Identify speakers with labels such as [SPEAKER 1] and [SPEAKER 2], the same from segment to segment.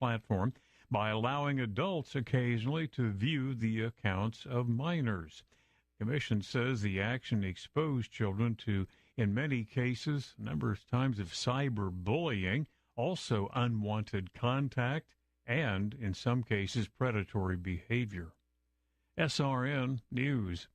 [SPEAKER 1] platform by allowing adults occasionally to view the accounts of minors. The Commission says the action exposed children to, in many cases, numerous times of cyberbullying, also unwanted contact, and, in some cases, predatory behavior. SRN News.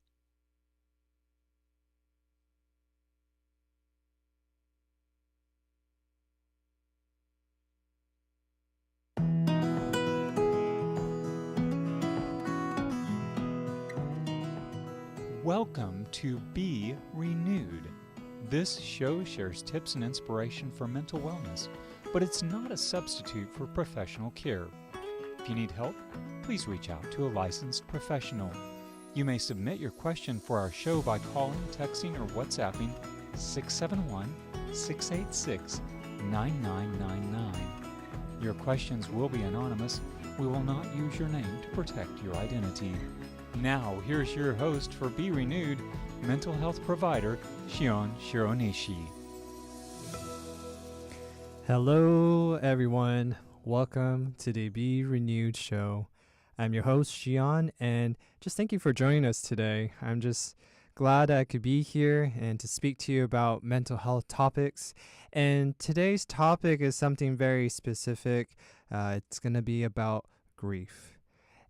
[SPEAKER 2] Welcome to Be Renewed. This show shares tips and inspiration for mental wellness, but it's not a substitute for professional care. If you need help, please reach out to a licensed professional. You may submit your question for our show by calling, texting, or WhatsApping 671-686-9999. Your questions will be anonymous. We will not use your name to protect your identity. Now, here's your host for Be Renewed, mental health provider, Shion Shironishi.
[SPEAKER 3] Hello, everyone. Welcome to the Be Renewed show. I'm your host, Shion, and just thank you for joining us today. I'm just glad I could be here and to speak to you about mental health topics. And today's topic is something very specific. It's going to be about grief.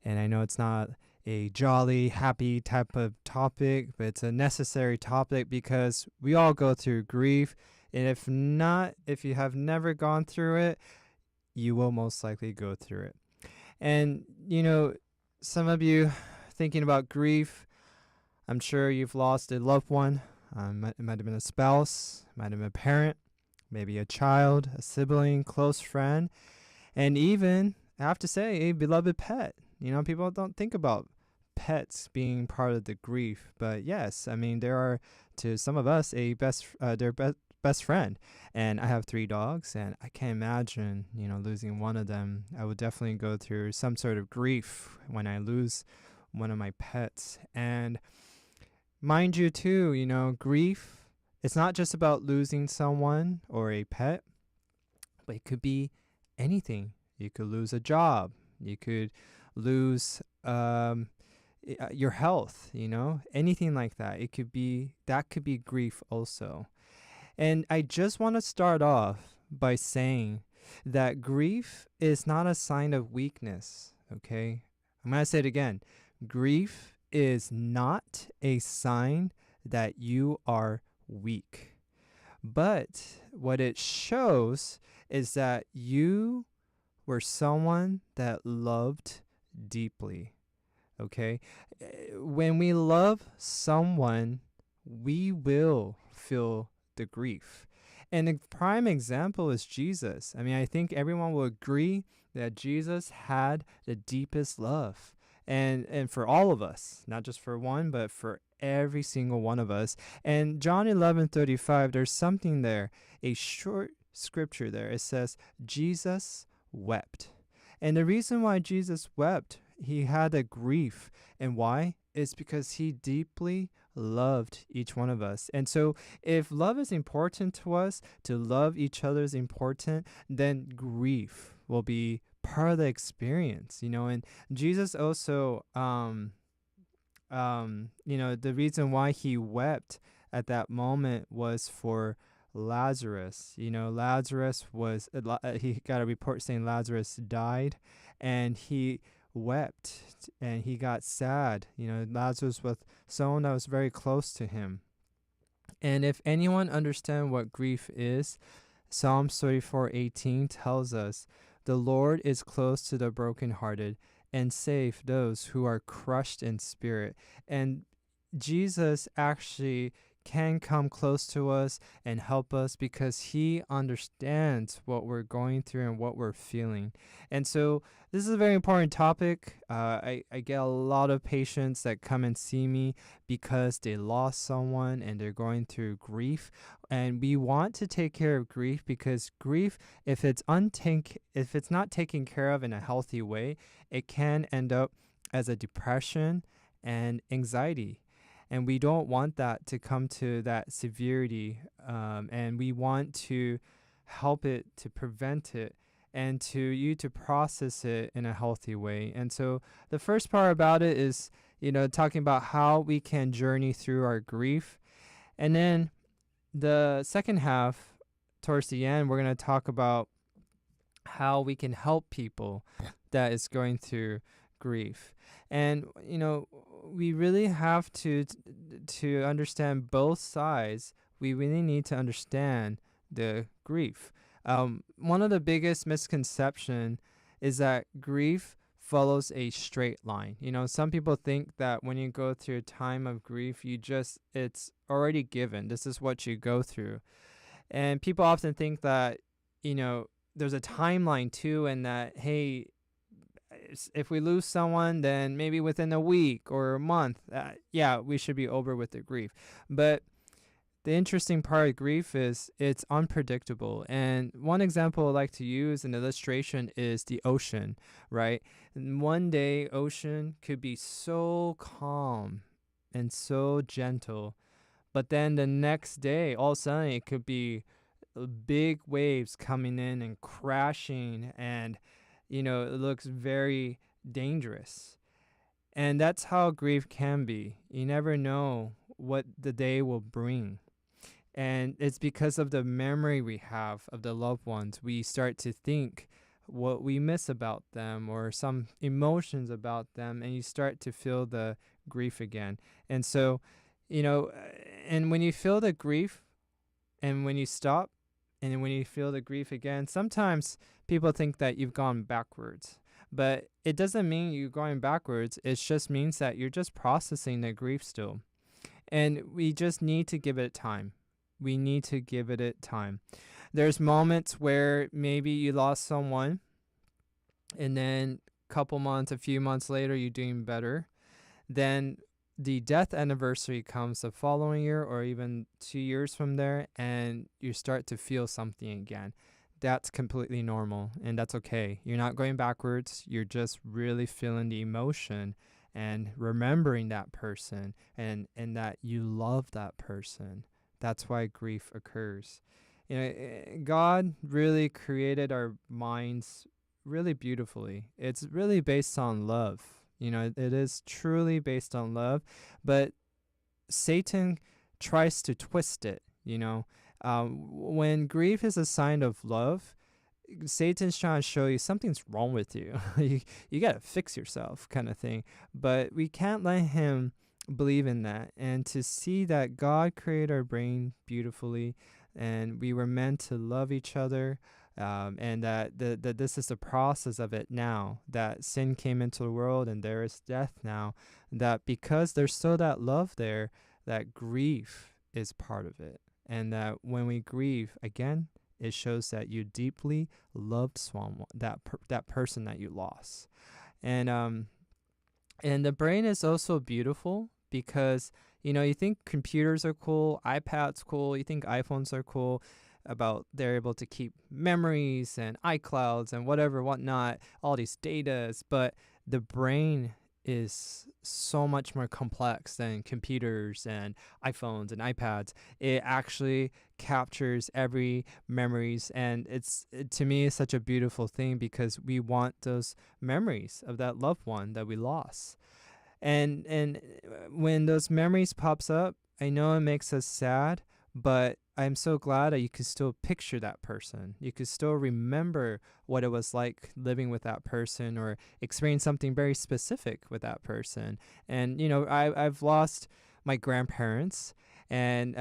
[SPEAKER 3] And I know it's not a jolly, happy type of topic, but it's a necessary topic because we all go through grief. And if you have never gone through it, you will most likely go through it. And, some of you thinking about grief, I'm sure you've lost a loved one. It might have been a spouse, might have been a parent, maybe a child, a sibling, close friend, and even, I have to say, a beloved pet. People don't think about pets being part of the grief, but yes, there are, to some of us, their best friend. And I have 3 dogs, and I can't imagine, losing one of them. I would definitely go through some sort of grief when I lose one of my pets. And mind you, too, grief, it's not just about losing someone or a pet, but it could be anything. You could lose a job. You could lose your health, anything like that. That could be grief also. And I just want to start off by saying that grief is not a sign of weakness, okay? I'm going to say it again. Grief is not a sign that you are weak. But what it shows is that you were someone that loved deeply, okay? When we love someone, we will feel the grief. And a prime example is Jesus. I think everyone will agree that Jesus had the deepest love. And for all of us, not just for one, but for every single one of us. And John 11:35, there's something there, a short scripture there. It says, Jesus wept. And the reason why Jesus wept, he had a grief. And why? It's because he deeply loved each one of us. And so if love is important to us, to love each other is important, then grief will be part of the experience, And Jesus also, the reason why he wept at that moment was for Lazarus. Lazarus he got a report saying Lazarus died, and he wept and he got sad. Lazarus was someone that was very close to him. And if anyone understands what grief is, Psalms 34:18 tells us, the Lord is close to the brokenhearted and save those who are crushed in spirit. And Jesus actually can come close to us and help us because he understands what we're going through and what we're feeling. And so this is a very important topic. I get a lot of patients that come and see me because they lost someone and they're going through grief. And we want to take care of grief because grief, if it's not taken care of in a healthy way, it can end up as a depression and anxiety. And we don't want that to come to that severity. And we want to help it, to prevent it. and to you to process it in a healthy way. And so the first part about it is, talking about how we can journey through our grief. And then the second half, towards the end, we're going to talk about how we can help people that is going through grief. And, we really have to understand both sides. We really need to understand the grief. One of the biggest misconception is that grief follows a straight line. Some people think that when you go through a time of grief, it's already given. This is what you go through. And people often think that, there's a timeline too, and that, hey, if we lose someone, then maybe within a week or a month, we should be over with the grief. But the interesting part of grief is it's unpredictable. And one example I like to use, an illustration, is the ocean, right? And one day, ocean could be so calm and so gentle, but then the next day, all of a sudden, it could be big waves coming in and crashing, and it looks very dangerous. And that's how grief can be. You never know what the day will bring. And it's because of the memory we have of the loved ones, we start to think what we miss about them or some emotions about them, and you start to feel the grief again. And so, and when you feel the grief, and when you stop, and when you feel the grief again, sometimes people think that you've gone backwards. But it doesn't mean you're going backwards. It just means that you're just processing the grief still. And we just need to give it time. We need to give it time. There's moments where maybe you lost someone, and then a few months later, you're doing better. Then the death anniversary comes the following year or even 2 years from there, and you start to feel something again. That's completely normal, and that's okay. You're not going backwards. You're just really feeling the emotion and remembering that person and that you love that person. That's why grief occurs. God really created our minds really beautifully. It's really based on love. It is truly based on love, but Satan tries to twist it. When grief is a sign of love, Satan's trying to show you something's wrong with you. You got to fix yourself, kind of thing. But we can't let him believe in that, and to see that God created our brain beautifully, and we were meant to love each other, and that this is the process of it now, that sin came into the world and there is death now, that because there's still that love there, that grief is part of it, and that when we grieve, again, it shows that you deeply loved someone, that person that you lost. And the brain is also beautiful because, you think computers are cool, iPads cool, you think iPhones are cool, about they're able to keep memories and iClouds and whatnot, all these datas, but the brain is so much more complex than computers and iPhones and iPads. It actually captures every memories, and to me, it's such a beautiful thing because we want those memories of that loved one that we lost. And when those memories pops up, I know it makes us sad, but I'm so glad that you could still picture that person. You could still remember what it was like living with that person or experience something very specific with that person. And, I've lost my grandparents, and,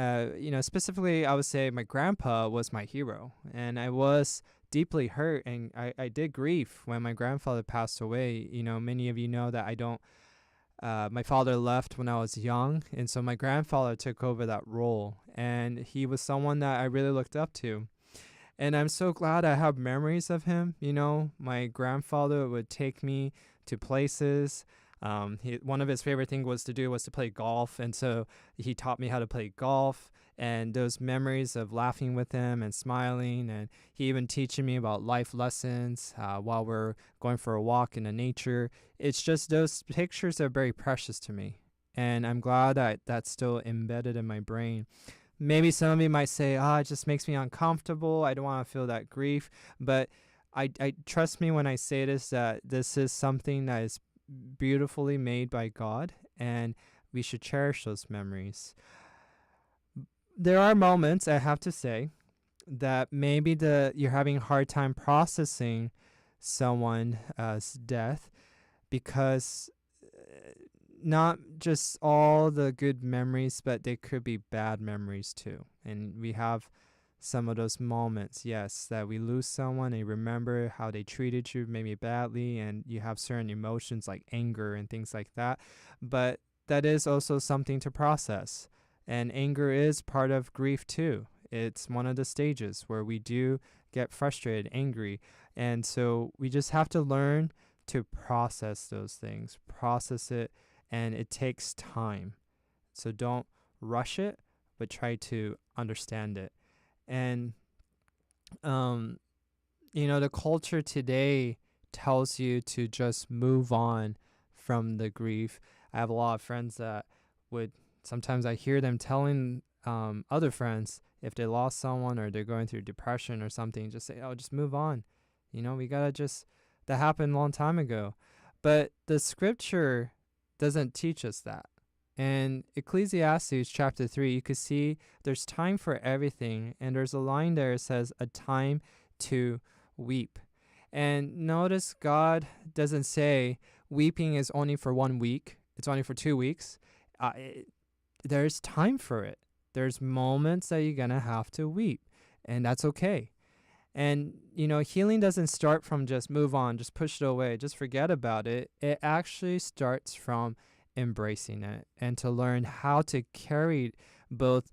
[SPEAKER 3] specifically, I would say my grandpa was my hero, and I was deeply hurt, and I did grieve when my grandfather passed away. Many of you know that my father left when I was young, and so my grandfather took over that role, and he was someone that I really looked up to. And I'm so glad I have memories of him. My grandfather would take me to places. One of his favorite things was to play golf, and so he taught me how to play golf. And those memories of laughing with him and smiling, and he even teaching me about life lessons while we're going for a walk in the nature. It's just those pictures are very precious to me, and I'm glad that that's still embedded in my brain. Maybe some of you might say, it just makes me uncomfortable. I don't want to feel that grief. But I trust me when I say this, that this is something that is beautifully made by God, and we should cherish those memories. There are moments, I have to say, that maybe you're having a hard time processing someone's death, because not just all the good memories, but they could be bad memories too. And we have some of those moments, yes, that we lose someone and you remember how they treated you maybe badly, and you have certain emotions like anger and things like that. But that is also something to process. And anger is part of grief too. It's one of the stages where we do get frustrated, angry. And so we just have to learn to process those things, process it, and it takes time. So don't rush it, but try to understand it. And, the culture today tells you to just move on from the grief. I have a lot of friends that sometimes I hear them telling other friends, if they lost someone or they're going through depression or something, just say, oh, just move on. We got to that happened a long time ago. But the scripture doesn't teach us that. In Ecclesiastes chapter 3, you could see there's time for everything. And there's a line there that says, a time to weep. And notice God doesn't say weeping is only for 1 week. It's only for 2 weeks. There's time for it. There's moments that you're going to have to weep. And that's okay. And, healing doesn't start from just move on, just push it away, just forget about it. It actually starts from embracing it, and to learn how to carry both,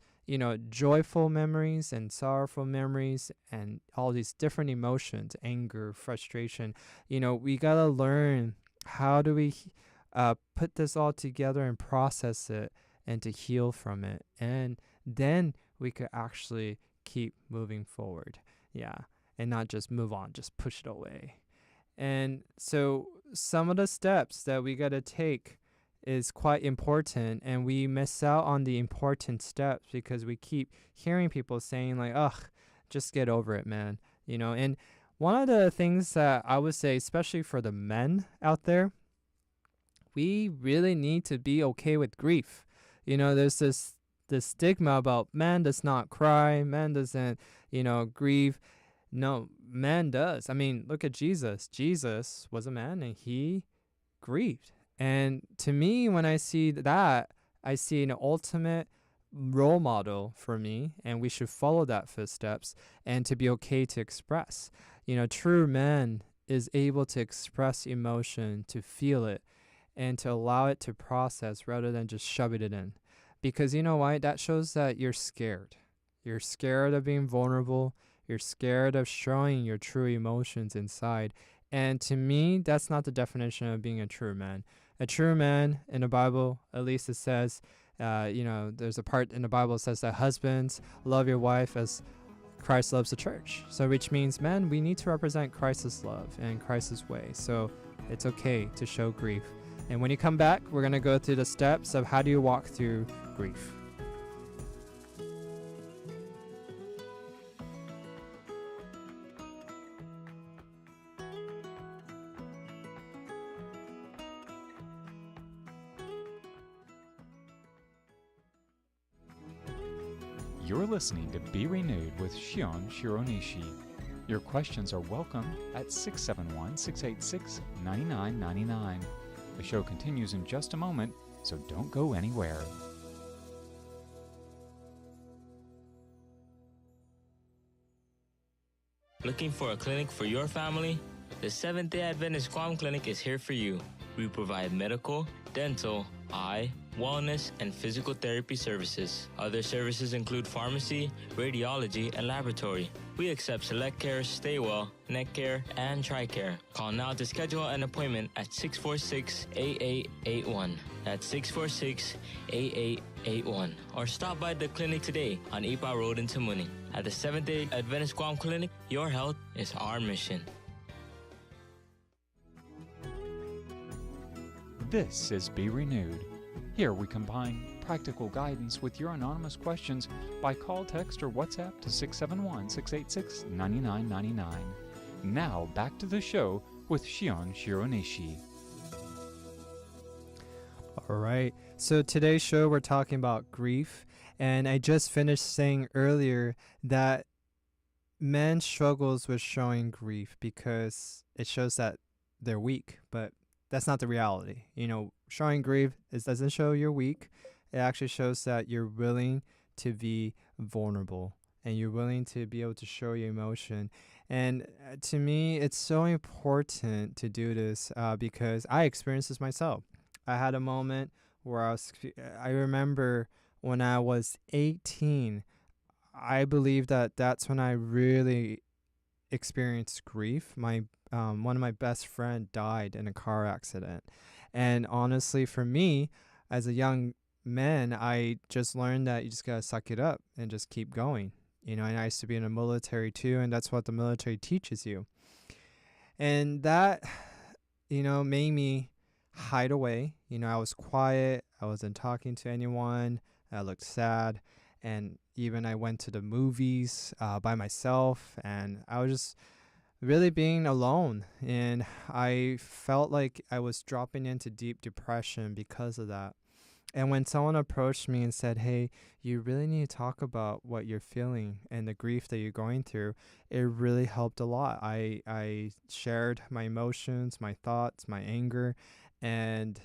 [SPEAKER 3] joyful memories and sorrowful memories and all these different emotions, anger, frustration. We got to learn how do we put this all together and process it and to heal from it. And then we could actually keep moving forward. Yeah. And not just move on, just push it away. And so some of the steps that we got to take is quite important, and we miss out on the important steps because we keep hearing people saying like, ugh, just get over it, man. And one of the things that I would say, especially for the men out there, we really need to be okay with grief. There's this stigma about man does not cry, man doesn't, grieve. No, man does. I mean, look at Jesus. Jesus was a man and he grieved. And to me, when I see that, I see an ultimate role model for me, and we should follow that footsteps and to be okay to express. True man is able to express emotion, to feel it, and to allow it to process rather than just shoving it in. Because you know why? That shows that you're scared. You're scared of being vulnerable. You're scared of showing your true emotions inside. And to me, that's not the definition of being a true man. A true man in the Bible, at least it says, there's a part in the Bible that says that husbands love your wife as Christ loves the church. So which means, man, we need to represent Christ's love and Christ's way. So it's okay to show grief. And when you come back, we're going to go through the steps of how do you walk through grief.
[SPEAKER 2] You're listening to Be Renewed with Shion Shironishi. Your questions are welcome at 671-686-9999. The show continues in just a moment, so don't go anywhere.
[SPEAKER 4] Looking for a clinic for your family? The Seventh-day Adventist Guam Clinic is here for you. We provide medical, dental, eye, wellness, and physical therapy services. Other services include pharmacy, radiology, and laboratory. We accept Select Care, Stay Well, Neck Care, and TRICARE. Call now to schedule an appointment at 646-8881. That's 646-8881. Or stop by the clinic today on Ipa Road in Tamuning. At the Seventh-day Adventist Guam Clinic, your health is our mission.
[SPEAKER 2] This is Be Renewed. Here we combine practical guidance with your anonymous questions by call, text, or WhatsApp to 671-686-9999. Now back to the show with Shion Shironishi.
[SPEAKER 3] All right. So today's show, we're talking about grief. And I just finished saying earlier that men struggles with showing grief because it shows that they're weak, but that's not the reality. Showing grief doesn't show you're weak. It actually shows that you're willing to be vulnerable and you're willing to be able to show your emotion. And to me, it's so important to do this because I experienced this myself. I had a moment where I remember when I was 18, I believe that that's when I really experienced grief. One of my best friend died in a car accident. And honestly, for me, as a young man, I just learned that you just got to suck it up and just keep going. And I used to be in the military too, and that's what the military teaches you. And that, made me hide away. I was quiet. I wasn't talking to anyone. I looked sad. And even I went to the movies by myself, and I was just really being alone. And I felt like I was dropping into deep depression because of that. And when someone approached me and said, hey, you really need to talk about what you're feeling and the grief that you're going through, it really helped a lot. I shared my emotions, my thoughts, my anger, and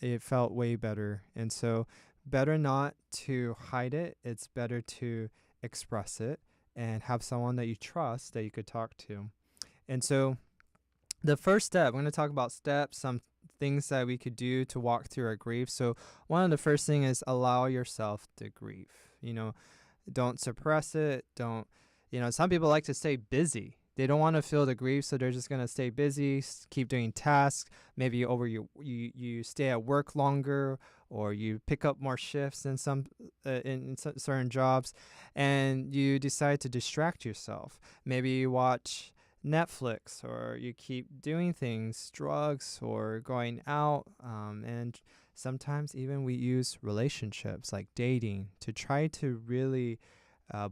[SPEAKER 3] it felt way better. And so better not to hide it. It's better to express it and have someone that you trust that you could talk to. And so the first step, we're going to talk about steps, some things that we could do to walk through our grief. So one of the first thing is allow yourself to grieve. Don't suppress it. Don't, some people like to stay busy. They don't want to feel the grief, so they're just going to stay busy, keep doing tasks. Maybe you stay at work longer, or you pick up more shifts in certain jobs, and you decide to distract yourself. Maybe you watch Netflix, or you keep doing things, drugs, or going out, and sometimes even we use relationships like dating to try to really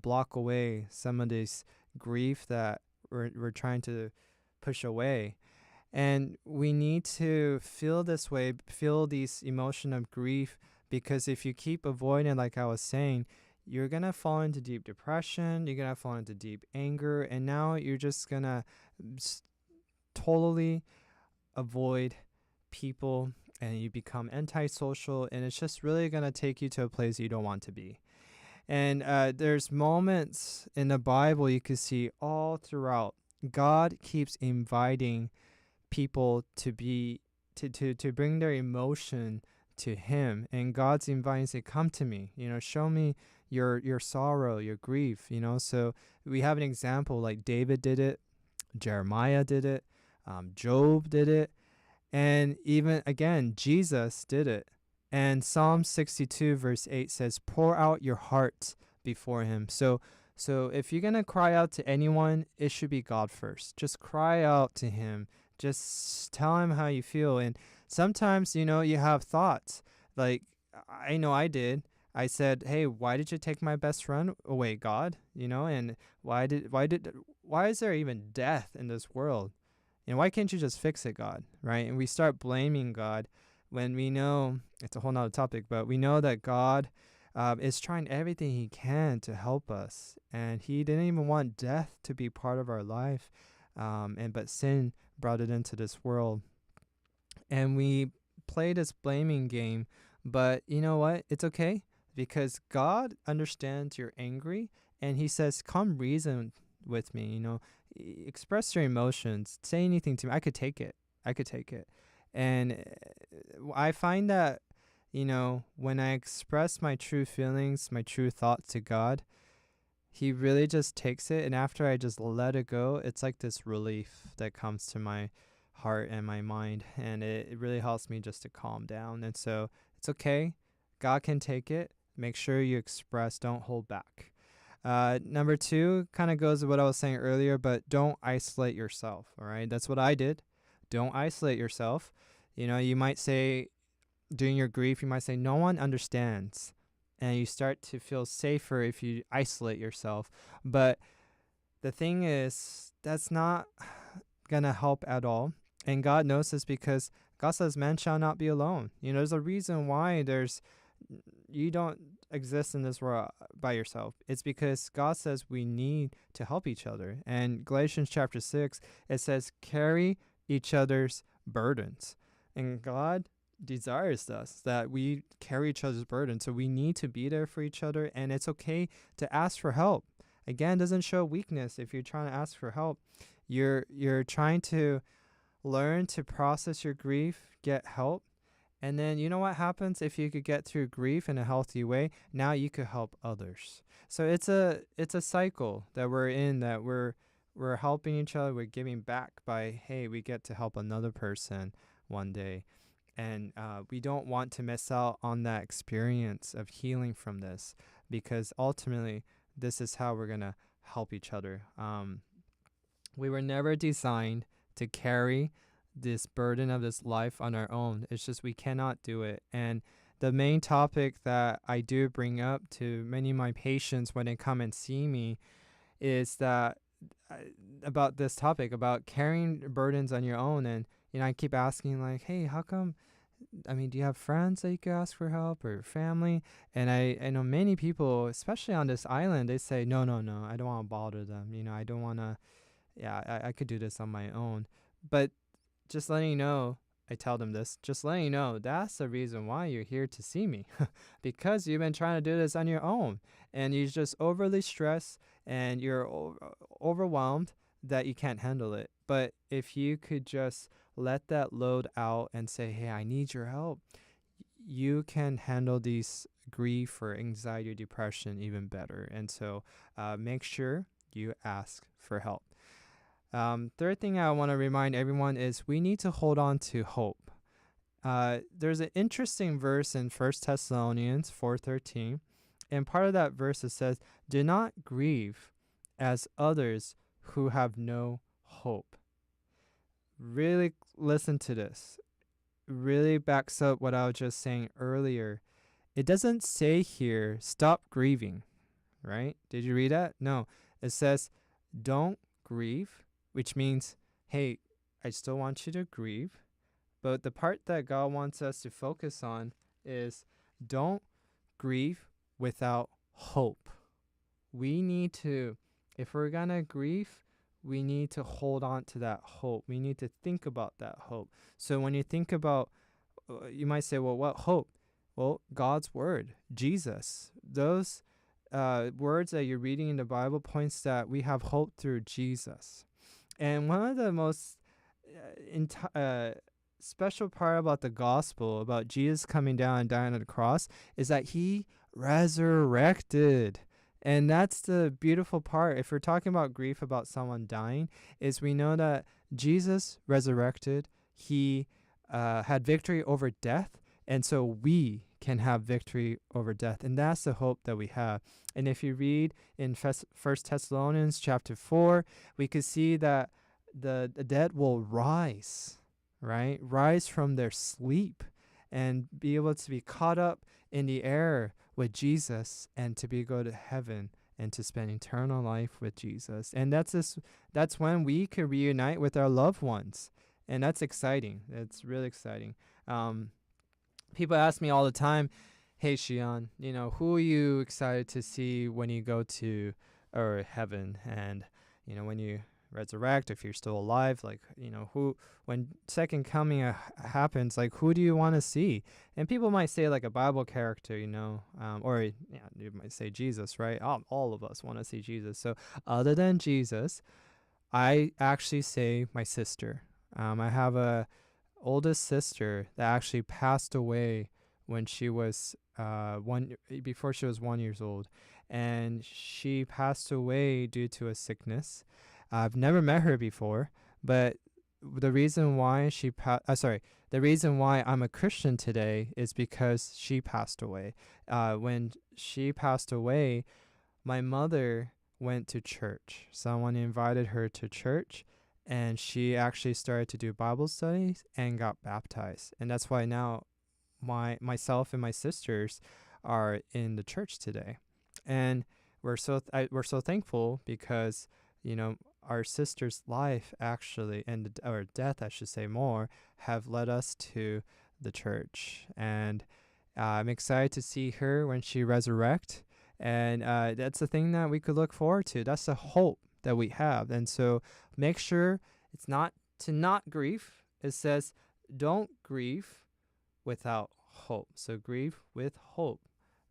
[SPEAKER 3] block away some of this grief that we're trying to push away. And we need to feel this way, feel these emotion of grief, because if you keep avoiding, like I was saying, you're going to fall into deep depression, you're going to fall into deep anger, and now you're just going to totally avoid people, and you become antisocial, and it's just really going to take you to a place you don't want to be. And there's moments in the Bible you can see all throughout. God keeps inviting people to bring their emotion to Him, and God's inviting, say, "Come to me. Show me your sorrow, your grief." So we have an example like David did it, Jeremiah did it, Job did it, and even again Jesus did it. And Psalm 62 verse 8 says, "Pour out your heart before Him." So if you're going to cry out to anyone, it should be God first. Just cry out to Him. Just tell Him how you feel. And sometimes, you have thoughts. Like, I know I did. I said, "Hey, why did you take my best friend away, God? And why is there even death in this world? And why can't you just fix it, God?" Right? And we start blaming God when we know, it's a whole nother topic, but we know that God is trying everything He can to help us. And He didn't even want death to be part of our life. But sin brought it into this world. And we play this blaming game, but you know what? It's okay, because God understands you're angry, and He says, "Come reason with me, express your emotions, say anything to me. I could take it. And I find that, when I express my true feelings, my true thoughts to God, He really just takes it. And after I just let it go, it's like this relief that comes to my heart and my mind. And it really helps me just to calm down. And so it's okay. God can take it. Make sure you express. Don't hold back. Number 2 kind of goes with what I was saying earlier, but don't isolate yourself. All right. That's what I did. Don't isolate yourself. You might say, during your grief, you might say, "No one understands." And you start to feel safer if you isolate yourself. But the thing is, that's not going to help at all. And God knows this because God says, man shall not be alone. There's a reason why you don't exist in this world by yourself. It's because God says we need to help each other. And Galatians chapter 6, it says, carry each other's burdens. And God desires us that we carry each other's burdens. So we need to be there for each other. And it's okay to ask for help. Again, doesn't show weakness if you're trying to ask for help. You're trying to learn to process your grief, get help. And then you know what happens if you could get through grief in a healthy way? Now you could help others. So it's a cycle that we're in, that we're helping each other, we're giving back by, hey, we get to help another person one day. And we don't want to miss out on that experience of healing from this, because ultimately this is how we're going to help each other. We were never designed to carry this burden of this life on our own. It's just we cannot do it. And the main topic that I do bring up to many of my patients when they come and see me is that about this topic, about carrying burdens on your own. And I keep asking, like, hey, how come, do you have friends that you could ask for help, or family? And I know many people, especially on this island, they say, no, I don't want to bother them. I don't want to, I could do this on my own. But just letting you know, I tell them this, just letting you know, that's the reason why you're here to see me. Because you've been trying to do this on your own, and you're just overly stressed, and you're overwhelmed that you can't handle it. But if you could just let that load out and say, hey, I need your help, you can handle these grief or anxiety or depression even better. And so make sure you ask for help. Third thing I want to remind everyone is we need to hold on to hope. There's an interesting verse in 1 Thessalonians 4:13, and part of that verse, it says, do not grieve as others who have no hope. Really listen to this. Really backs up what I was just saying earlier. It doesn't say here, stop grieving, right? Did you read that? No. It says, don't grieve, which means, hey, I still want you to grieve. But the part that God wants us to focus on is don't grieve without hope. We need to, if we're going to grieve, we need to hold on to that hope. We need to think about that hope. So when you think about, you might say, well, what hope? Well, God's word, Jesus. Those words that you're reading in the Bible points that we have hope through Jesus. And one of the most special part about the gospel, about Jesus coming down and dying on the cross, is that he resurrected. And that's the beautiful part. If we're talking about grief about someone dying, is we know that Jesus resurrected. He had victory over death. And so we can have victory over death. And that's the hope that we have. And if you read in 1 Thessalonians chapter 4, we could see that the dead will rise, right? Rise from their sleep and be able to be caught up in the air with Jesus, and to go to heaven and to spend eternal life with Jesus. And that's when we can reunite with our loved ones. And that's exciting. It's really exciting. People ask me all the time, hey, Xian, who are you excited to see when you go to heaven? And, when you resurrect, if you're still alive, like, who, when second coming happens, like, who do you want to see? And people might say like a Bible character, or you might say Jesus, right? All of us want to see Jesus. So other than Jesus, I actually say my sister. I have a oldest sister that actually passed away when she was before she was 1 year old, and she passed away due to a sickness. I've never met her before, but the reason why the reason why I'm a Christian today is because she passed away. When she passed away, my mother went to church. Someone invited her to church, and she actually started to do Bible studies and got baptized. And that's why now myself and my sisters are in the church today. And we're so thankful because, our sister's life actually, or death, I should say more, have led us to the church. And I'm excited to see her when she resurrects. And that's the thing that we could look forward to. That's the hope that we have. And so make sure it's not to not grieve. It says, don't grieve without hope. So grieve with hope.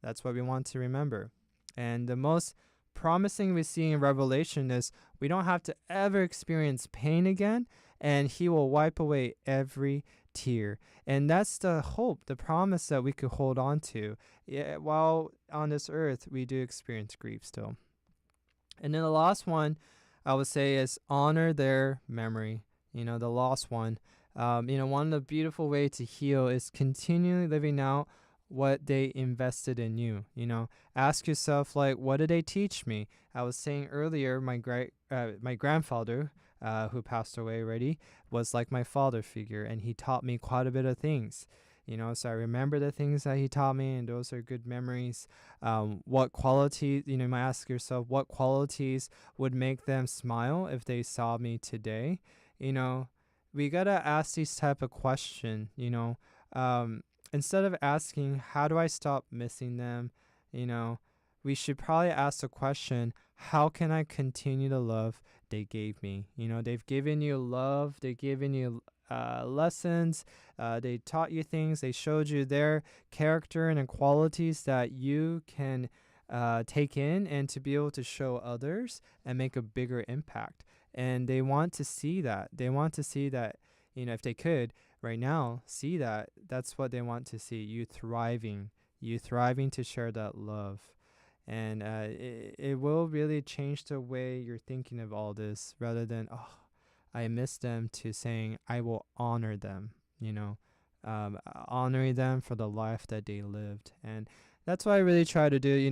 [SPEAKER 3] That's what we want to remember. And the most promising we see in Revelation is we don't have to ever experience pain again, and he will wipe away every tear. And that's the hope, the promise that we could hold on to. Yeah, while on this earth, we do experience grief still. And then the last one I would say is honor their memory. The lost one. One of the beautiful ways to heal is continually living out what they invested in you. Ask yourself, what did they teach me? I was saying earlier, my grandfather, who passed away already, was like my father figure, and he taught me quite a bit of things. So I remember the things that he taught me, and those are good memories. What qualities, you might ask yourself, what qualities would make them smile if they saw me today? We got to ask these type of questions, instead of asking, how do I stop missing them? We should probably ask the question, how can I continue the love they gave me? They've given you love. They've given you lessons. They taught you things. They showed you their character and qualities that you can take in and to be able to show others and make a bigger impact. And they want to see that. They want to see that, if they could right now see that, that's what they want to see, you thriving to share that love. And it will really change the way you're thinking of all this, rather than, I miss them, to saying, I will honor them, honoring them for the life that they lived. And that's what I really try to do.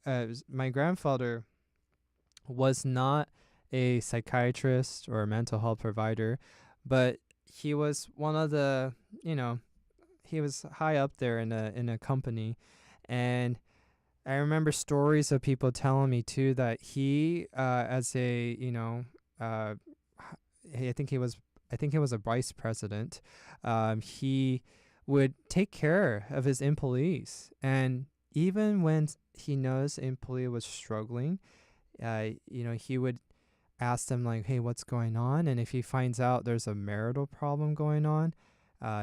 [SPEAKER 3] My grandfather was not a psychiatrist or a mental health provider, but he was one of the, he was high up there in a company. And I remember stories of people telling me too that he, as a, I think he was a vice president. He would take care of his employees, and even when he knows an employee was struggling, he would ask them hey, what's going on? And if he finds out there's a marital problem going on,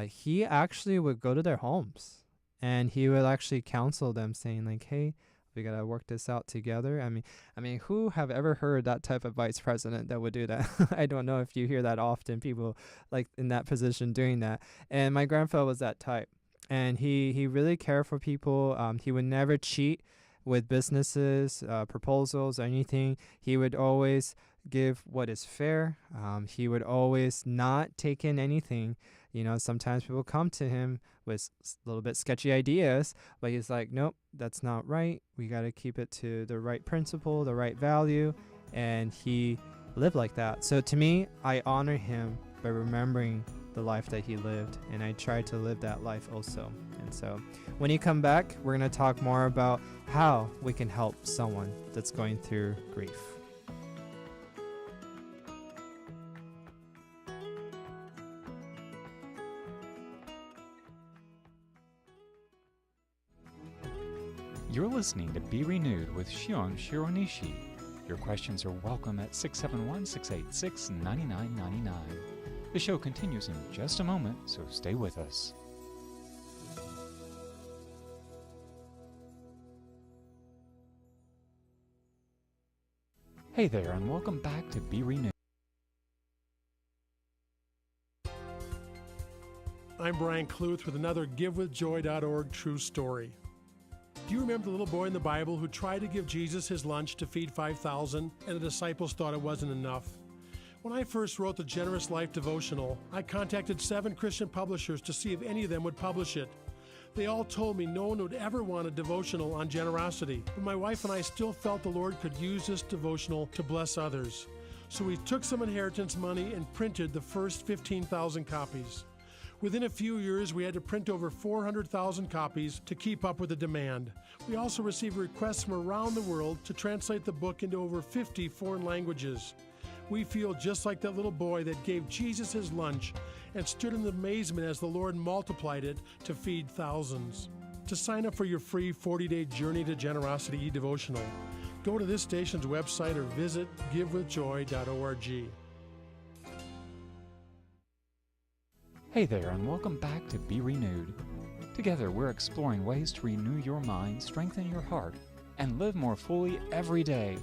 [SPEAKER 3] he actually would go to their homes, and he would actually counsel them, saying hey, we got to work this out together. I mean, who have ever heard that type of vice president that would do that? I don't know if you hear that often, people in that position doing that. And my grandfather was that type. And he really cared for people. He would never cheat with businesses, proposals, or anything. He would always give what is fair. He would always not take in anything. Sometimes people come to him with a little bit sketchy ideas, but he's like, nope, that's not right. We got to keep it to the right principle, the right value. And he lived like that. So to me, I honor him by remembering the life that he lived, and I try to live that life also. And so when you come back, we're going to talk more about how we can help someone that's going through grief.
[SPEAKER 2] You're listening to Be Renewed with Shion Shironishi. Your questions are welcome at 671-686-9999. The show continues in just a moment, so stay with us. Hey there, and welcome back to Be Renewed.
[SPEAKER 5] I'm Brian Kluth with another GiveWithJoy.org true story. Do you remember the little boy in the Bible who tried to give Jesus his lunch to feed 5,000 and the disciples thought it wasn't enough? When I first wrote the Generous Life devotional, I contacted 7 Christian publishers to see if any of them would publish it. They all told me no one would ever want a devotional on generosity, but my wife and I still felt the Lord could use this devotional to bless others. So we took some inheritance money and printed the first 15,000 copies. Within a few years, we had to print over 400,000 copies to keep up with the demand. We also received requests from around the world to translate the book into over 50 foreign languages. We feel just like that little boy that gave Jesus his lunch and stood in amazement as the Lord multiplied it to feed thousands. To sign up for your free 40-day Journey to Generosity e-devotional, go to this station's website or visit givewithjoy.org.
[SPEAKER 2] Hey there, and welcome back to Be Renewed. Together, we're exploring ways to renew your mind, strengthen your heart, and live more fully every day.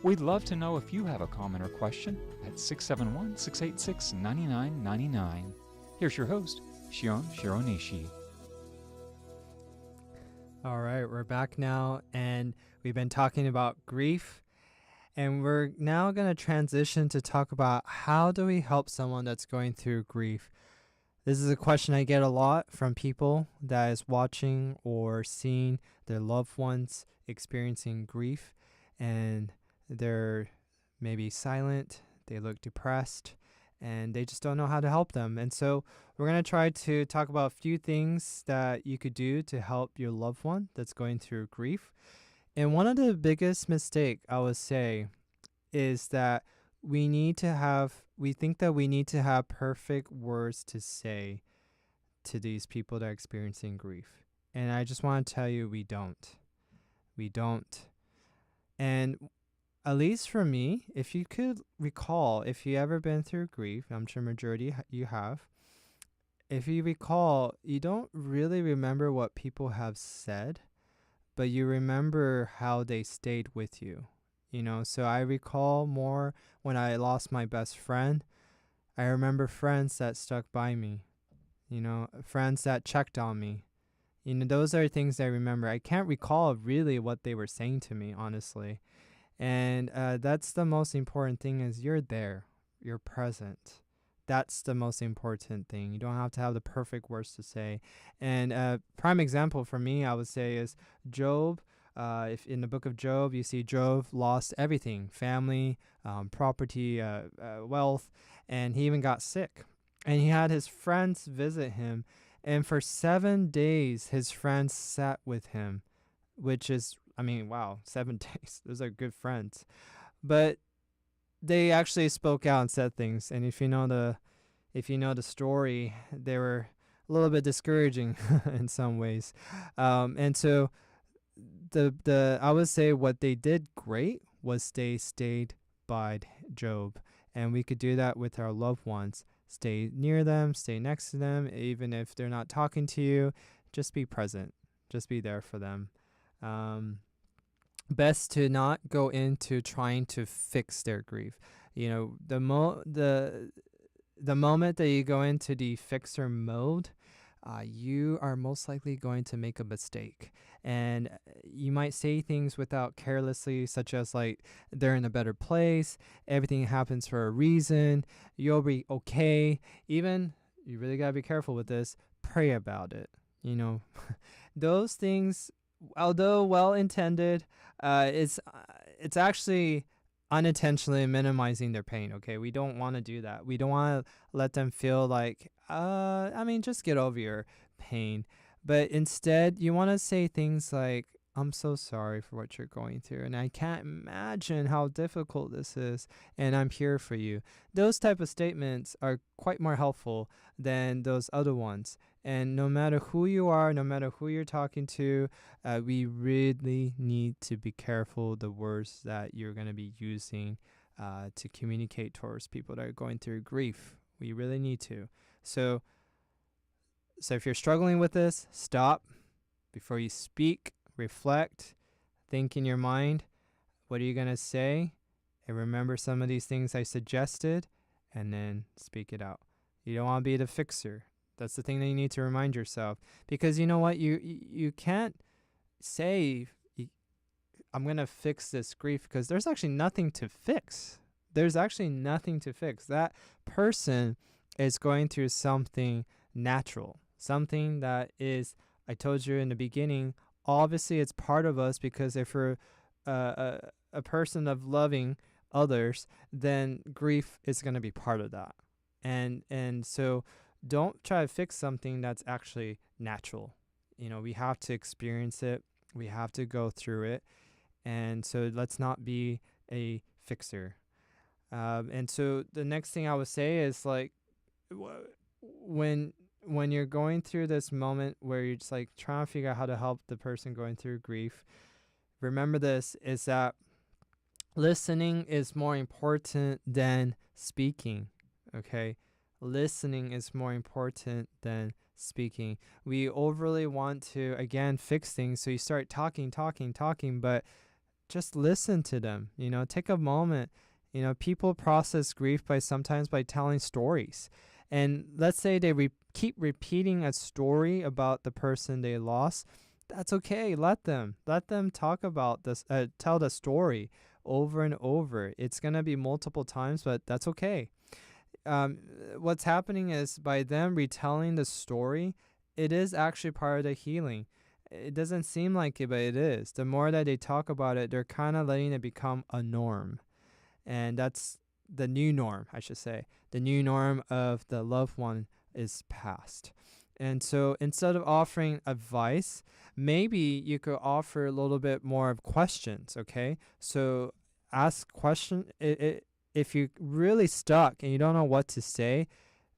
[SPEAKER 2] We'd love to know if you have a comment or question at 671-686-9999. Here's your host, Shion Shironishi.
[SPEAKER 3] All right, we're back now, and we've been talking about grief, and we're now going to transition to talk about how do we help someone that's going through grief. This is a question I get a lot from people that is watching or seeing their loved ones experiencing grief, and they're maybe silent, they look depressed, and they just don't know how to help them. And so we're going to try to talk about a few things that you could do to help your loved one that's going through grief. And one of the biggest mistakes I would say is that we think that we need to have perfect words to say to these people that are experiencing grief. And I just want to tell you, we don't. We don't. And at least for me, if you could recall, if you ever been through grief, I'm sure majority you have, if you recall, you don't really remember what people have said, but you remember how they stayed with you. You know, so I recall more when I lost my best friend. I remember friends that stuck by me, you know, friends that checked on me. You know, those are things I remember. I can't recall really what they were saying to me, honestly. And that's the most important thing is you're there. You're present. That's the most important thing. You don't have to have the perfect words to say. And prime example for me, I would say, is Job. If in the book of Job, you see Job lost everything, family, property, wealth, and he even got sick. And he had his friends visit him. And for 7 days, his friends sat with him, which is, I mean, wow, 7 days. Those are good friends. But they actually spoke out and said things. And if you know the story, they were a little bit discouraging in some ways. And so I would say what they did great was they stayed by Job. And we could do that with our loved ones. Stay near them, stay next to them, even if they're not talking to you. Just be present. Just be there for them. Best to not go into trying to fix their grief. You know, the moment that you go into the fixer mode, you are most likely going to make a mistake. And you might say things without carelessly, such as like, they're in a better place, everything happens for a reason, you'll be okay. Even, you really got to be careful with this, pray about it. You know, those things, although well-intended, it's actually unintentionally minimizing their pain, okay? We don't want to do that. We don't want to let them feel like, just get over your pain. But instead, you want to say things like, I'm so sorry for what you're going through, and I can't imagine how difficult this is, and I'm here for you. Those type of statements are quite more helpful than those other ones. And no matter who you are, no matter who you're talking to, we really need to be careful the words that you're going to be using to communicate towards people that are going through grief. We really need to. So if you're struggling with this, stop before you speak, reflect, think in your mind, what are you going to say? And remember some of these things I suggested, and then speak it out. You don't want to be the fixer. That's the thing that you need to remind yourself. Because you know what? You can't say, I'm going to fix this grief, because there's actually nothing to fix. There's actually nothing to fix. That person is going through something natural, something that is, I told you in the beginning, obviously it's part of us, because if we're a person of loving others, then grief is going to be part of that. And so don't try to fix something that's actually natural. We have to experience it. We have to go through it. And so let's not be a fixer. And so the next thing I would say is like, when you're going through this moment where you're just like trying to figure out how to help the person going through grief, remember this is that listening is more important than speaking. Okay? Listening is more important than speaking. We overly want to, again, fix things. So you start talking, but just listen to them. Take a moment. People process grief sometimes by telling stories. And let's say they keep repeating a story about the person they lost. That's okay. Let them talk about this, tell the story over and over. It's going to be multiple times, but that's okay. What's happening is by them retelling the story, it is actually part of the healing. It doesn't seem like it, but it is. The more that they talk about it, they're kind of letting it become a norm. And that's the new norm, I should say. The new norm of the loved one is past. And so instead of offering advice, maybe you could offer a little bit more of questions, okay? So ask questions. If you're really stuck and you don't know what to say,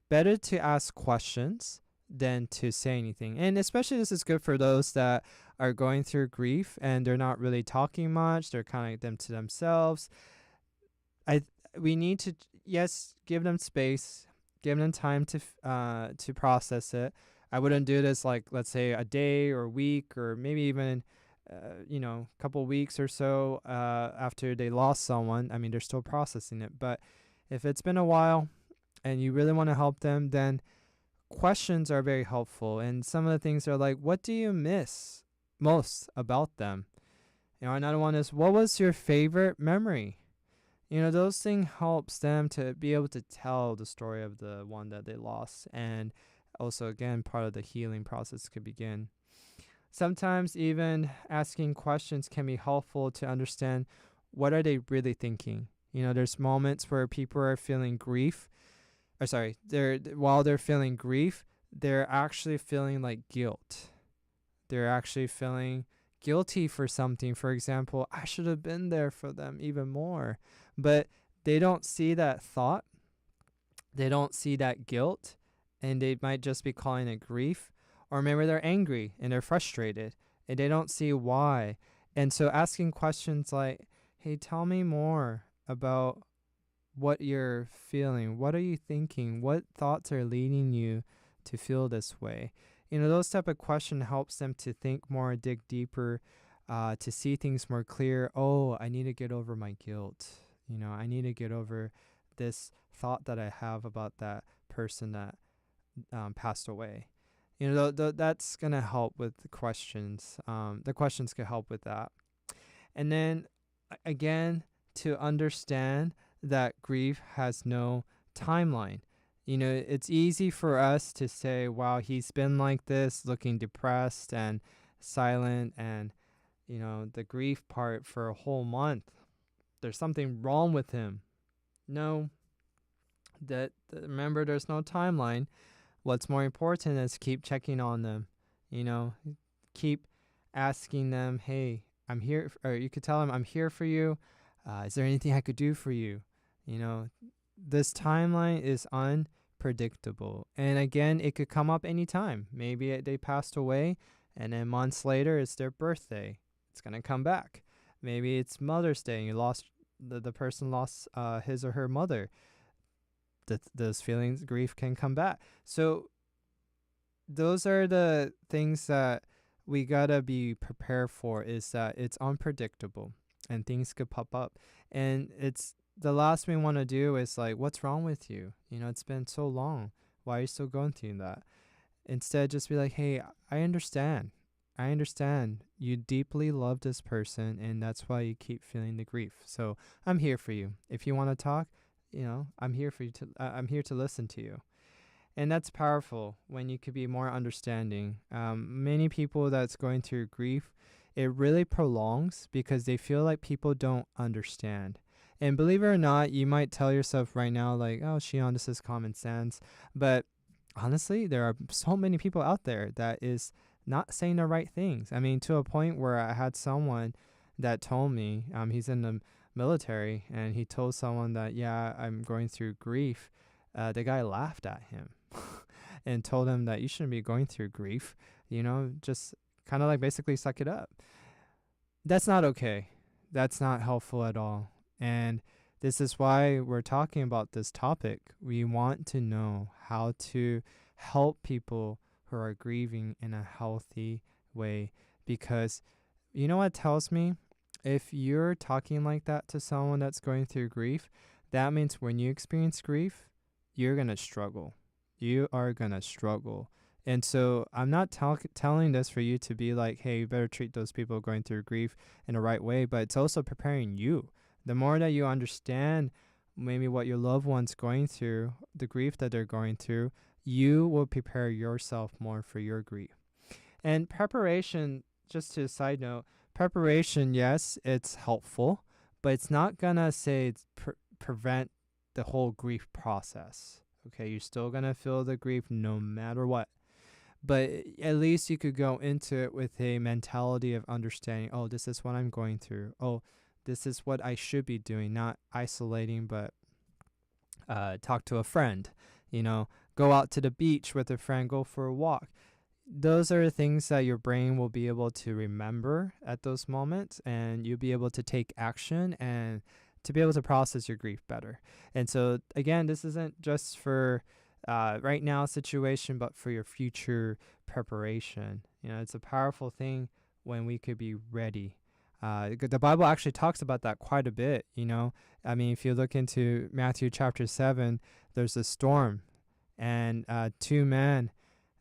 [SPEAKER 3] better to ask questions than to say anything. And especially this is good for those that are going through grief and they're not really talking much. They're kind of them to themselves. We need to, yes, give them space, give them time to process it. I wouldn't do this like, let's say, a day or a week or maybe even a couple weeks or so after they lost someone. I mean, they're still processing it. But if it's been a while and you really want to help them, then questions are very helpful. And some of the things are like, what do you miss most about them? Another one is, what was your favorite memory? Those things helps them to be able to tell the story of the one that they lost. And also, again, part of the healing process could begin. Sometimes even asking questions can be helpful to understand what are they really thinking. There's moments where people are feeling grief. While they're feeling grief, they're actually feeling like guilt. They're actually feeling guilty for something. For example, I should have been there for them even more. But they don't see that thought. They don't see that guilt. And they might just be calling it grief. Or maybe they're angry and they're frustrated and they don't see why. And so asking questions like, hey, tell me more about what you're feeling. What are you thinking? What thoughts are leading you to feel this way? Those type of questions helps them to think more, dig deeper, to see things more clear. Oh, I need to get over my guilt. I need to get over this thought that I have about that person that passed away. That's going to help with the questions. The questions can help with that. And then, again, to understand that grief has no timeline. It's easy for us to say, wow, he's been like this, looking depressed and silent and, the grief part for a whole month. There's something wrong with him. No, remember, there's no timeline. What's more important is keep checking on them, keep asking them, hey, I'm here. Or you could tell them, I'm here for you. Is there anything I could do for you? This timeline is unpredictable. And again, it could come up anytime. Maybe they passed away and then months later it's their birthday. It's going to come back. Maybe it's Mother's Day and the person lost his or her mother. Those feelings, grief can come back. So those are the things that we gotta be prepared for, is that it's unpredictable and things could pop up. And it's the last thing we want to do is like, what's wrong with you? It's been so long. Why are you still going through that? Instead, just be like, hey, I understand. You deeply love this person and that's why you keep feeling the grief. So I'm here for you. If you want to talk, I'm here for you I'm here to listen to you. And that's powerful when you could be more understanding. Many people that's going through grief, it really prolongs because they feel like people don't understand. And believe it or not, you might tell yourself right now, like, oh, Shion, this is common sense. But honestly, there are so many people out there that is not saying the right things. I mean, to a point where I had someone that told me, he's in the military, and he told someone that, yeah, I'm going through grief. The guy laughed at him and told him that you shouldn't be going through grief, just kind of like basically suck it up. That's not okay. That's not helpful at all. And this is why we're talking about this topic. We want to know how to help people who are grieving in a healthy way, because you know what tells me? If you're talking like that to someone that's going through grief, that means when you experience grief, you're going to struggle. You are going to struggle. And so I'm not telling this for you to be like, hey, you better treat those people going through grief in the right way, but it's also preparing you. The more that you understand maybe what your loved one's going through, the grief that they're going through, you will prepare yourself more for your grief. And preparation, just to a side note, preparation, yes, it's helpful, but it's not going to say prevent the whole grief process. Okay, you're still going to feel the grief no matter what. But at least you could go into it with a mentality of understanding, oh, this is what I'm going through. Oh, this is what I should be doing, not isolating, but talk to a friend, go out to the beach with a friend, go for a walk. Those are things that your brain will be able to remember at those moments, and you'll be able to take action and to be able to process your grief better. And so, again, this isn't just for right now situation, but for your future preparation. It's a powerful thing when we could be ready. The Bible actually talks about that quite a bit, I mean, if you look into Matthew chapter 7, there's a storm, and two men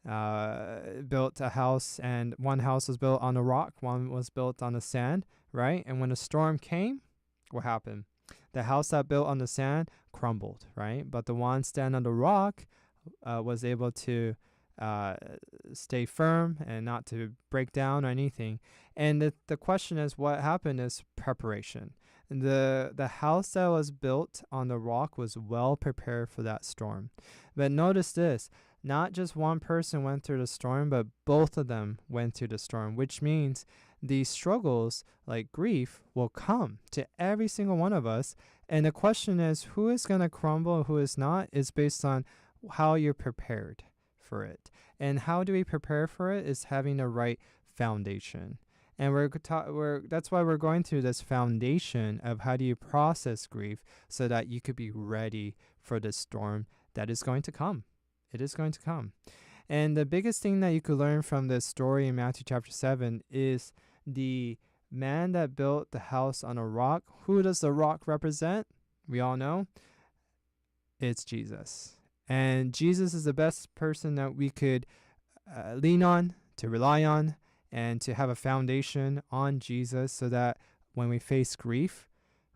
[SPEAKER 3] built a house, and one house was built on a rock, one was built on the sand, right? And when a storm came, what happened? The house that built on the sand crumbled, right? But the one stand on the rock was able to stay firm and not to break down or anything. And the question is, what happened is preparation. The house that was built on the rock was well prepared for that storm. But notice this, not just one person went through the storm, but both of them went through the storm, which means these struggles like grief will come to every single one of us. And the question is, who is going to crumble, who is not, is based on how you're prepared for it. And how do we prepare for it is having the right foundation. And that's why we're going through this foundation of how do you process grief so that you could be ready for the storm that is going to come. It is going to come. And the biggest thing that you could learn from this story in Matthew chapter 7 is the man that built the house on a rock. Who does the rock represent? We all know. It's Jesus. And Jesus is the best person that we could lean on, to rely on, and to have a foundation on Jesus so that when we face grief,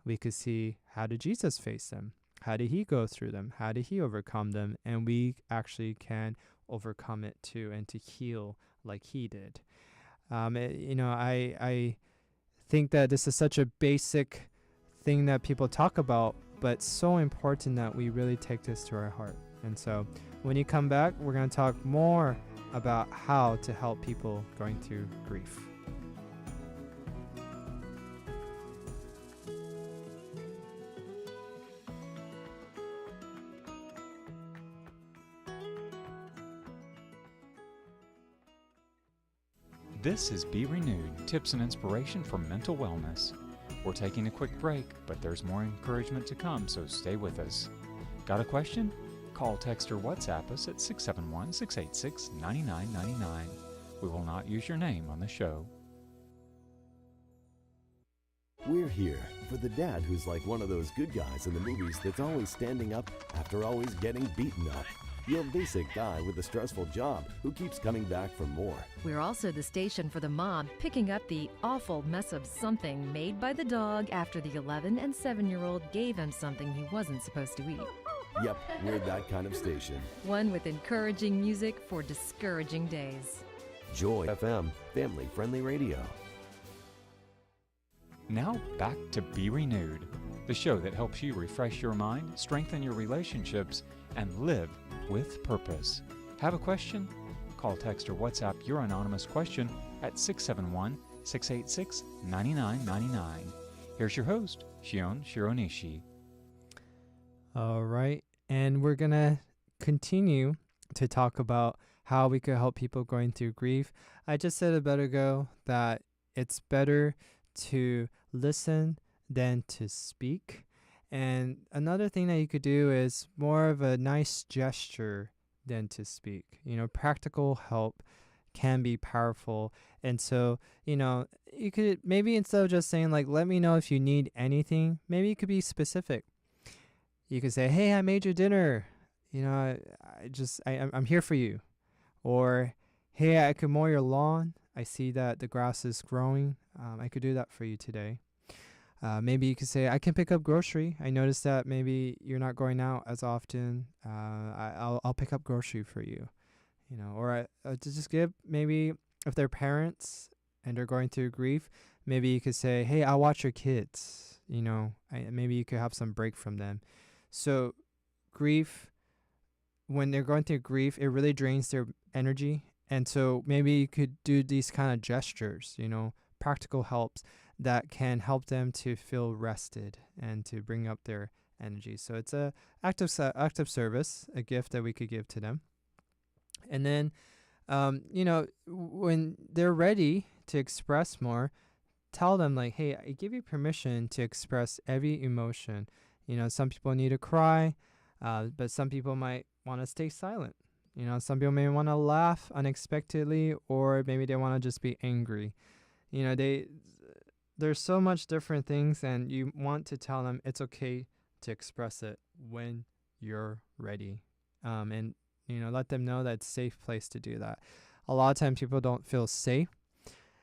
[SPEAKER 3] we could see, how did Jesus face them? How did he go through them? How did he overcome them? And we actually can overcome it too, and to heal like he did. I think that this is such a basic thing that people talk about, but so important that we really take this to our heart. And so when you come back, we're going to talk more about how to help people going through grief.
[SPEAKER 2] This is Be Renewed, tips and inspiration for mental wellness. We're taking a quick break, but there's more encouragement to come, so stay with us. Got a question? Call, text, or WhatsApp us at 671-686-9999. We will not use your name on the show.
[SPEAKER 6] We're here for the dad who's like one of those good guys in the movies that's always standing up after always getting beaten up. Your basic guy with a stressful job who keeps coming back for more.
[SPEAKER 7] We're also the station for the mom picking up the awful mess of something made by the dog after the 11 and 7-year-old gave him something he wasn't supposed to eat.
[SPEAKER 6] Yep, we're that kind of station.
[SPEAKER 7] One with encouraging music for discouraging days.
[SPEAKER 6] Joy FM, family-friendly radio.
[SPEAKER 2] Now back to Be Renewed, the show that helps you refresh your mind, strengthen your relationships, and live with purpose. Have a question? Call, text, or WhatsApp your anonymous question at 671-686-9999. Here's your host, Shion Shironishi.
[SPEAKER 3] All right. And we're going to continue to talk about how we could help people going through grief. I just said a bit ago that it's better to listen than to speak. And another thing that you could do is more of a nice gesture than to speak. Practical help can be powerful. And so, you could maybe, instead of just saying like, let me know if you need anything, maybe you could be specific. You could say, hey, I made you dinner. I'm here for you. Or, hey, I could mow your lawn. I see that the grass is growing. I could do that for you today. Maybe you could say, I can pick up grocery. I noticed that maybe you're not going out as often. I'll pick up grocery for you. Or to just give, maybe if they're parents and they're going through grief, maybe you could say, hey, I'll watch your kids. Maybe you could have some break from them. So grief, when they're going through grief, it really drains their energy. And so maybe you could do these kind of gestures, practical helps that can help them to feel rested and to bring up their energy. So it's a active service, a gift that we could give to them. And then, when they're ready to express more, tell them like, hey, I give you permission to express every emotion. Some people need to cry, but some people might want to stay silent. Some people may want to laugh unexpectedly, or maybe they want to just be angry. There's so much different things, and you want to tell them it's okay to express it when you're ready. And let them know that it's a safe place to do that. A lot of times people don't feel safe,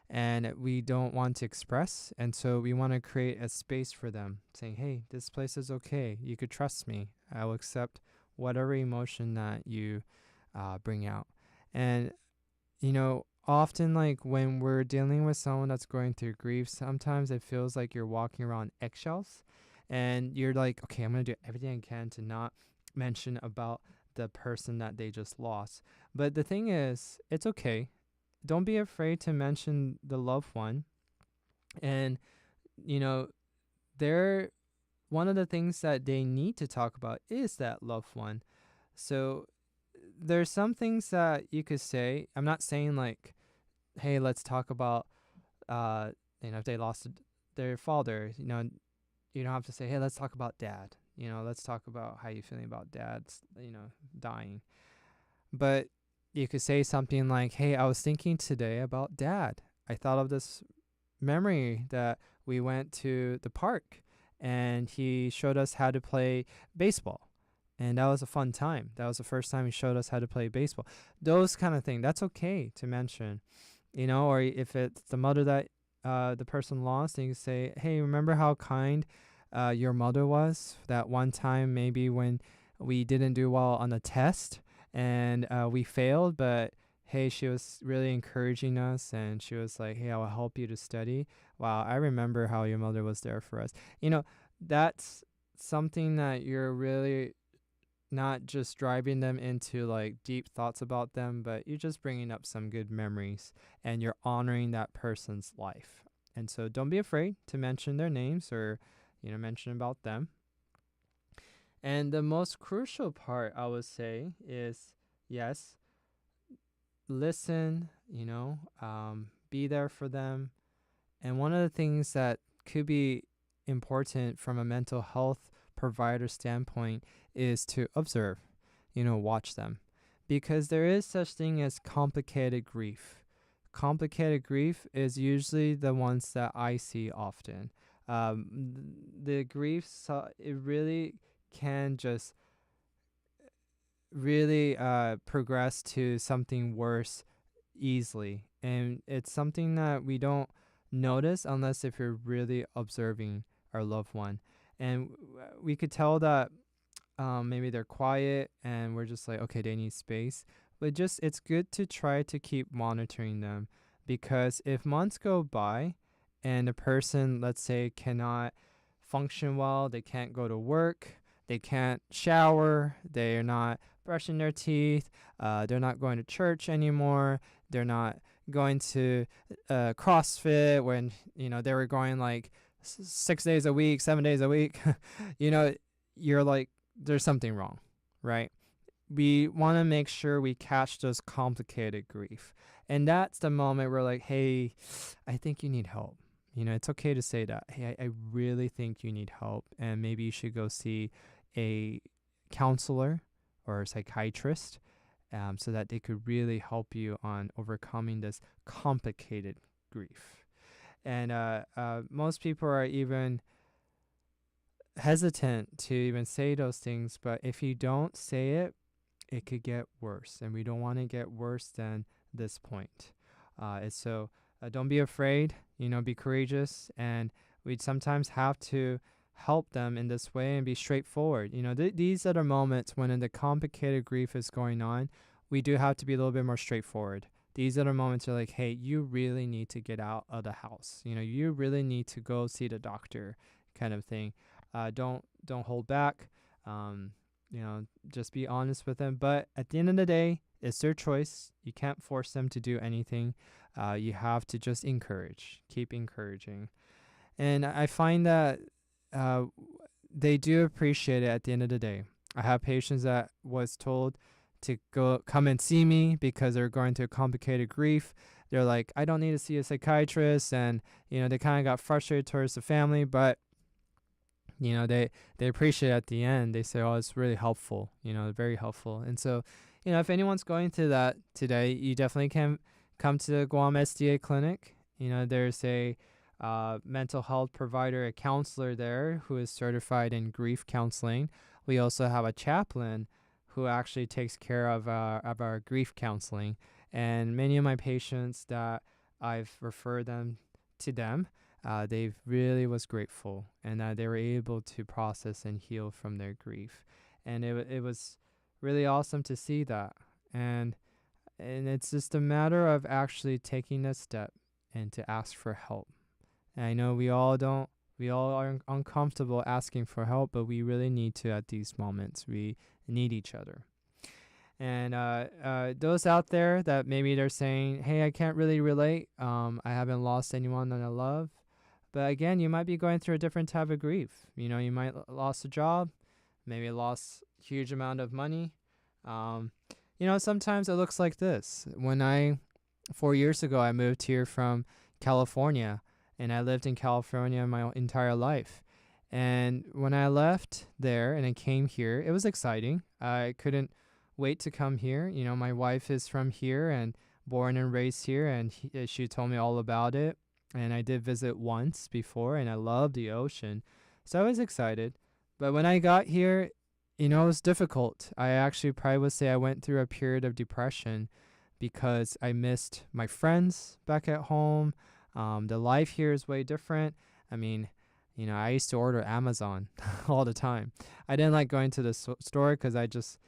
[SPEAKER 3] and we don't want to express, and so we want to create a space for them, saying, hey, this place is okay. You could trust me. I will accept whatever emotion that you bring out. And, often, like, when we're dealing with someone that's going through grief, sometimes it feels like you're walking around eggshells, and you're like, okay, I'm going to do everything I can to not mention about the person that they just lost. But the thing is, it's okay. Don't be afraid to mention the loved one. And, one of the things that they need to talk about is that loved one. So there's some things that you could say. I'm not saying like, hey, let's talk about, if they lost their father, you don't have to say, hey, let's talk about dad. Let's talk about how you're feeling about dad's, dying. But you could say something like, hey, I was thinking today about dad. I thought of this memory that we went to the park and he showed us how to play baseball. And that was a fun time. That was the first time he showed us how to play baseball. Those kind of things. That's okay to mention, or if it's the mother that the person lost, and you say, hey, remember how kind your mother was that one time maybe when we didn't do well on the test and we failed, but hey, she was really encouraging us, and she was like, hey, I will help you to study. Wow, I remember how your mother was there for us. That's something that you're really not just driving them into like deep thoughts about them, but you're just bringing up some good memories, and you're honoring that person's life. And so don't be afraid to mention their names or, mention about them. And the most crucial part, I would say, is, yes, listen, be there for them. And one of the things that could be important from a mental health provider standpoint is to observe, watch them. Because there is such thing as complicated grief. Complicated grief is usually the ones that I see often. The grief, it really can just really progress to something worse easily. And it's something that we don't notice unless if you're really observing our loved one. And we could tell that maybe they're quiet and we're just like, okay, they need space. But it's good to try to keep monitoring them, because if months go by and the person, let's say, cannot function well, they can't go to work, they can't shower, they're not brushing their teeth. They're not going to church anymore. They're not going to CrossFit when, they were going like 6 days a week, 7 days a week. You're like, there's something wrong, right? We want to make sure we catch those complicated grief. And that's the moment we're like, hey, I think you need help. It's okay to say that. Hey, I really think you need help. And maybe you should go see a counselor or a psychiatrist so that they could really help you on overcoming this complicated grief. And most people are even hesitant to even say those things. But if you don't say it, it could get worse. And we don't want to get worse than this point. So don't be afraid, be courageous. And we sometimes have to help them in this way and be straightforward. These are the moments when the complicated grief is going on, we do have to be a little bit more straightforward. These are the moments where like, hey, you really need to get out of the house. You really need to go see the doctor kind of thing. Don't hold back. Just be honest with them. But at the end of the day, it's their choice. You can't force them to do anything. You have to just keep encouraging. And I find that they do appreciate it at the end of the day. I have patients that was told to come and see me because they're going through complicated grief. They're like, I don't need to see a psychiatrist. And, they kind of got frustrated towards the family, but they appreciate it at the end. They say, oh, it's really helpful, very helpful. And so, if anyone's going through that today, you definitely can come to the Guam SDA clinic. There's a mental health provider, a counselor there who is certified in grief counseling. We also have a chaplain who actually takes care of our grief counseling. And many of my patients that I've referred them to them, they really was grateful and they were able to process and heal from their grief. And it was really awesome to see that. And it's just a matter of actually taking a step and to ask for help. And I know we all are uncomfortable asking for help, but we really need to at these moments. We need each other. And those out there that maybe they're saying, hey, I can't really relate. I haven't lost anyone that I love. But again, you might be going through a different type of grief. You might lost a job, maybe lost a huge amount of money. Sometimes it looks like this. 4 years ago, I moved here from California, and I lived in California my entire life. And when I left there and I came here, it was exciting. I couldn't wait to come here. My wife is from here and born and raised here, and she told me all about it. And I did visit once before, and I loved the ocean. So I was excited. But when I got here, it was difficult. I actually probably would say I went through a period of depression because I missed my friends back at home. The life here is way different. I mean, I used to order Amazon all the time. I didn't like going to the store because I just,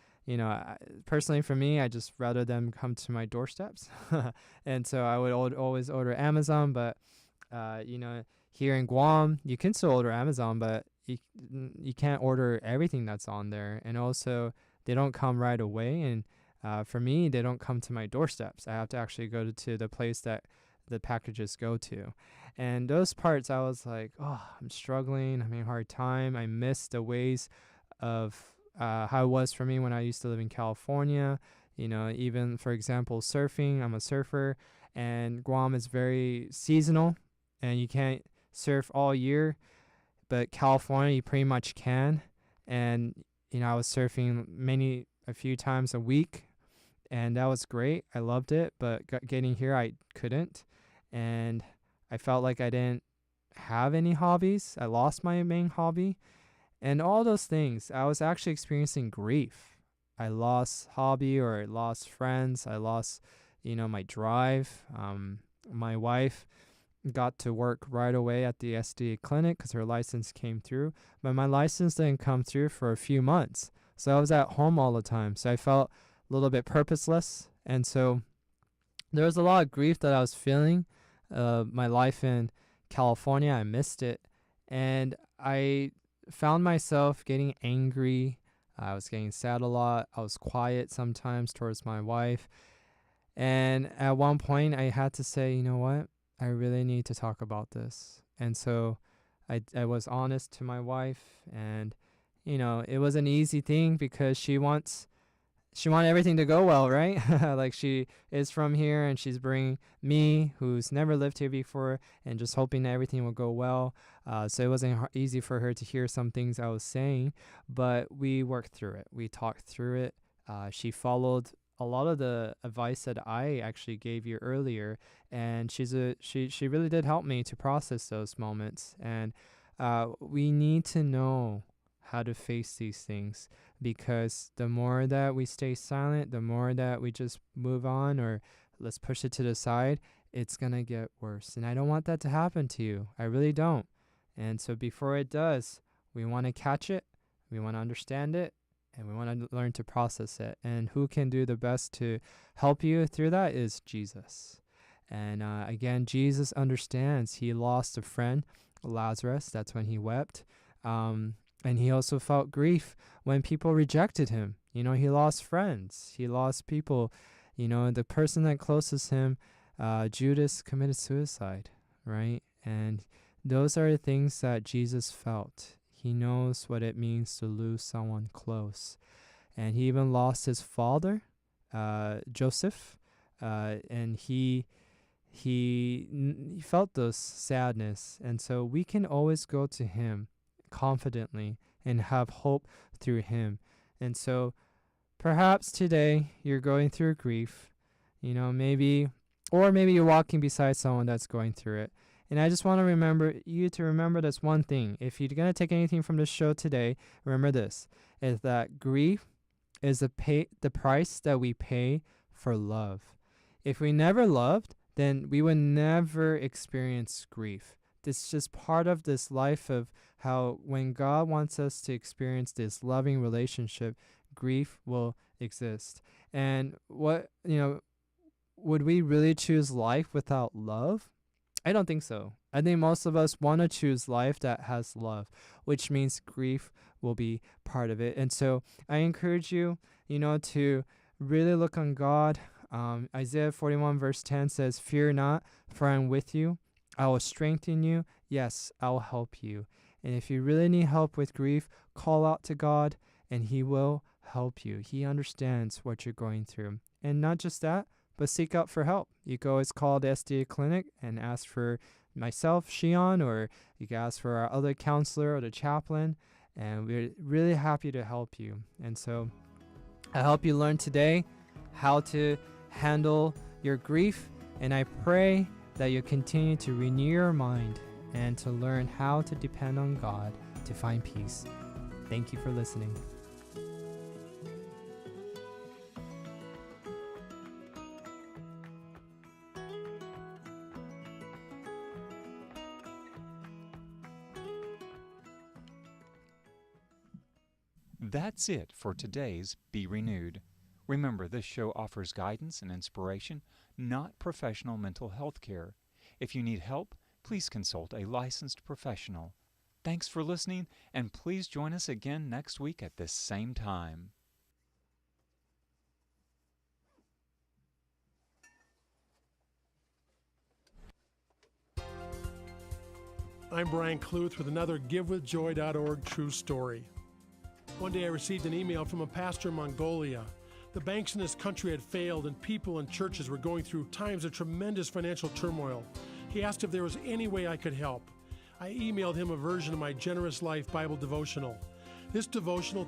[SPEAKER 3] personally for me, I just rather them come to my doorsteps. And so I would always order Amazon. But, here in Guam, you can still order Amazon, but you can't order everything that's on there. And also, they don't come right away. And for me, they don't come to my doorsteps. I have to actually go to the place that the packages go to. And those parts, I was like, oh, I'm struggling. I'm having a hard time. I miss the ways of how it was for me when I used to live in California. Even, for example, surfing. I'm a surfer. And Guam is very seasonal. And you can't surf all year. But California, you pretty much can. And, I was surfing a few times a week. And that was great. I loved it. But getting here, I couldn't. And I felt like I didn't have any hobbies. I lost my main hobby. And all those things, I was actually experiencing grief. I lost hobby, or I lost friends. I lost, my drive. My wife got to work right away at the SDA clinic because her license came through. But my license didn't come through for a few months. So I was at home all the time. So I felt a little bit purposeless. And so there was a lot of grief that I was feeling. My life in California, I missed it. And I found myself getting angry, I was getting sad a lot. I was quiet sometimes towards my wife. And at one point, I had to say, you know what? I really need to talk about this. And so I was honest to my wife. And, it was an easy thing because she wanted everything to go well, right? Like she is from here and she's bringing me, who's never lived here before, and just hoping that everything will go well. So it wasn't easy for her to hear some things I was saying, but we worked through it. We talked through it. She followed a lot of the advice that I actually gave you earlier, and she really did help me to process those moments. And we need to know how to face these things, because the more that we stay silent, the more that we just move on or let's push it to the side, it's going to get worse. And I don't want that to happen to you. I really don't. And so before it does, we want to catch it, we want to understand it, and we want to learn to process it. And who can do the best to help you through that is Jesus. And again, Jesus understands. He lost a friend, Lazarus. That's when he wept. And he also felt grief when people rejected him. He lost friends. He lost people. The person that closest him, Judas, committed suicide, right? And those are the things that Jesus felt. He knows what it means to lose someone close. And he even lost his father, Joseph, and he felt those sadness. And so we can always go to him confidently and have hope through him. And so perhaps today you're going through grief, maybe you're walking beside someone that's going through it. And I just want to remember this one thing. If you're going to take anything from this show today, remember this, is that grief is the price that we pay for love. If we never loved, then we would never experience grief. It's just part of this life of how when God wants us to experience this loving relationship, grief will exist. And would we really choose life without love? I don't think so. I think most of us want to choose life that has love, which means grief will be part of it. And so I encourage you, to really look on God. Isaiah 41 verse 10 says, "Fear not, for I am with you. I will strengthen you. Yes, I will help you." And if you really need help with grief, call out to God and he will help you. He understands what you're going through. And not just that, but seek out for help. You can always call the SDA clinic and ask for myself, Shion, or you can ask for our other counselor or the chaplain. And we're really happy to help you. And so I hope you learned today how to handle your grief. And I pray that you continue to renew your mind and to learn how to depend on God to find peace. Thank you for listening.
[SPEAKER 2] That's it for today's Be Renewed. Remember, this show offers guidance and inspiration, not professional mental health care. If you need help, please consult a licensed professional. Thanks for listening, and please join us again next week at this same time.
[SPEAKER 5] I'm Brian Kluth with another GiveWithJoy.org true story. One day I received an email from a pastor in Mongolia. The banks in this country had failed and people and churches were going through times of tremendous financial turmoil. He asked if there was any way I could help. I emailed him a version of my Generous Life Bible devotional. This devotional